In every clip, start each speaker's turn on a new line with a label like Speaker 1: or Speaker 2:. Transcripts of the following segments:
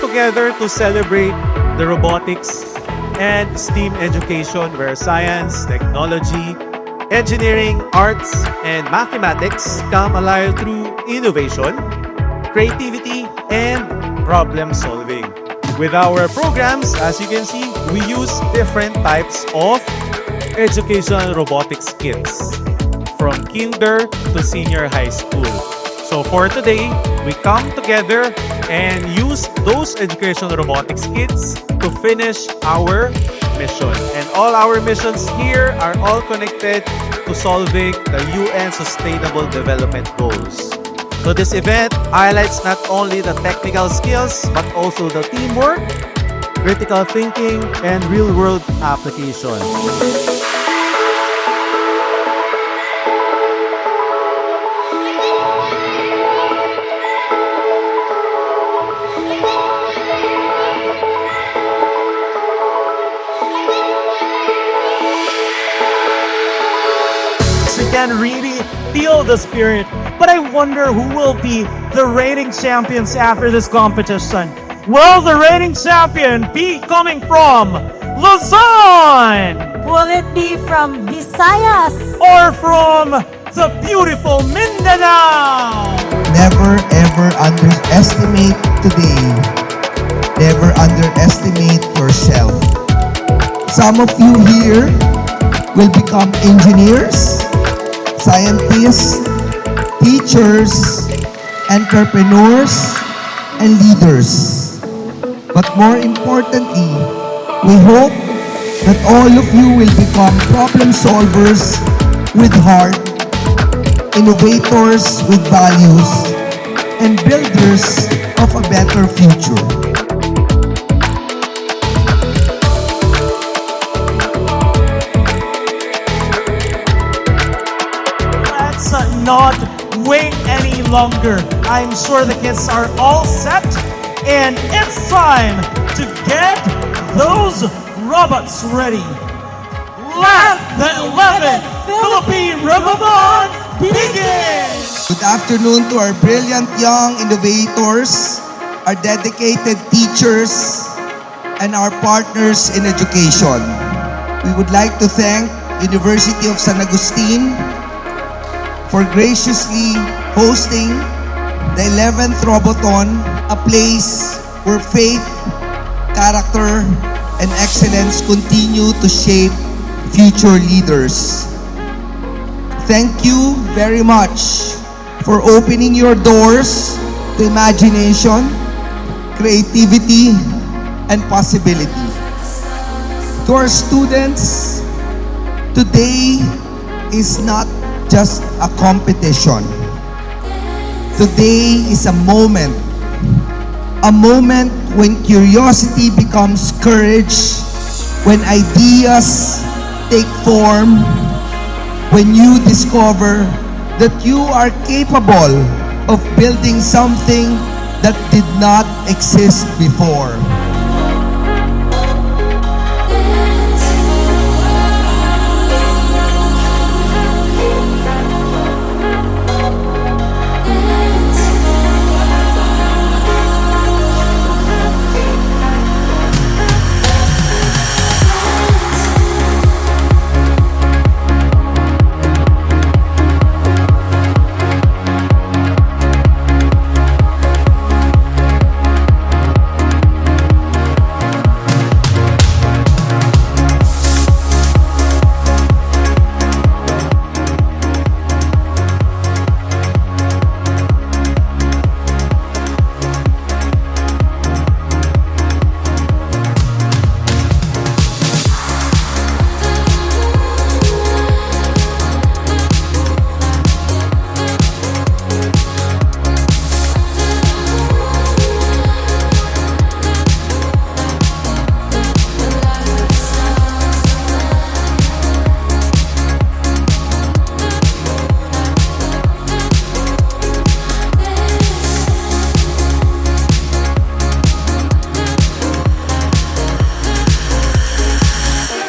Speaker 1: together to celebrate the robotics and STEAM education where science, technology, engineering, arts, and mathematics come alive through innovation, creativity, and problem solving. With our programs, as you can see, we use different types of educational robotics kits from kinder to senior high school. So for today, we come together and use those educational robotics kits to finish our mission. And all our missions here are all connected to solving the UN Sustainable Development Goals. So this event highlights not only the technical skills, but also the teamwork, critical thinking, and real-world application.
Speaker 2: You can really feel the spirit. But I wonder who will be the reigning champions after this competition. Will the reigning champion be coming from Luzon?
Speaker 3: Will it be from Visayas?
Speaker 2: Or from the beautiful Mindanao?
Speaker 4: Never ever underestimate today. Never underestimate yourself. Some of you here will become engineers, scientists, teachers, entrepreneurs, and leaders. But more importantly, we hope that all of you will become problem solvers with heart, innovators with values, and builders of a better future.
Speaker 2: Let's not wait any longer. I'm sure the kids are all set, and it's time to get those robots ready. Let the 11th Philippine Robothon begin!
Speaker 4: Good afternoon to our brilliant young innovators, our dedicated teachers, and our partners in education. We would like to thank University of San Agustin for graciously hosting the 11th Robothon, a place where faith, character, and excellence continue to shape future leaders. Thank you very much for opening your doors to imagination, creativity, and possibility. To our students, today is not just a competition. Today is a moment when curiosity becomes courage, when ideas take form, when you discover that you are capable of building something that did not exist before.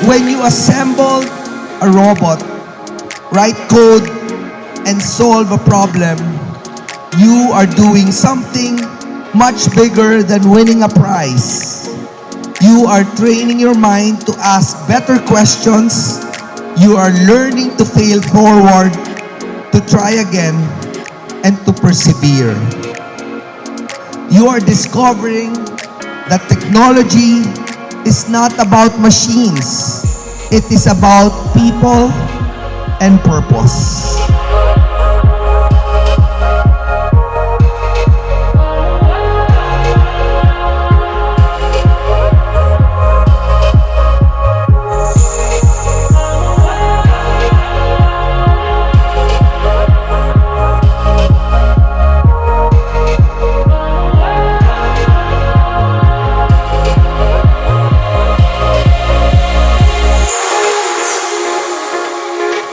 Speaker 4: When you assemble a robot, write code, and solve a problem, you are doing something much bigger than winning a prize. You are training your mind to ask better questions. You are learning to fail forward, to try again, and to persevere. You are discovering that technology is not about machines. It is about people and purpose.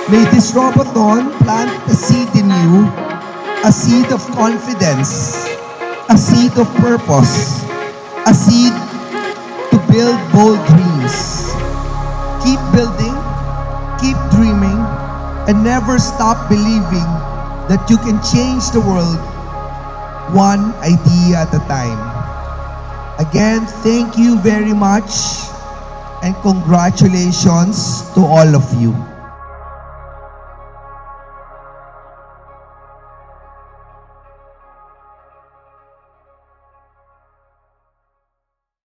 Speaker 4: May this Robothon plant a seed in you, a seed of confidence, a seed of purpose, a seed to build bold dreams. Keep building, keep dreaming, and never stop believing that you can change the world one idea at a time. Again, thank you very much and congratulations to all of you.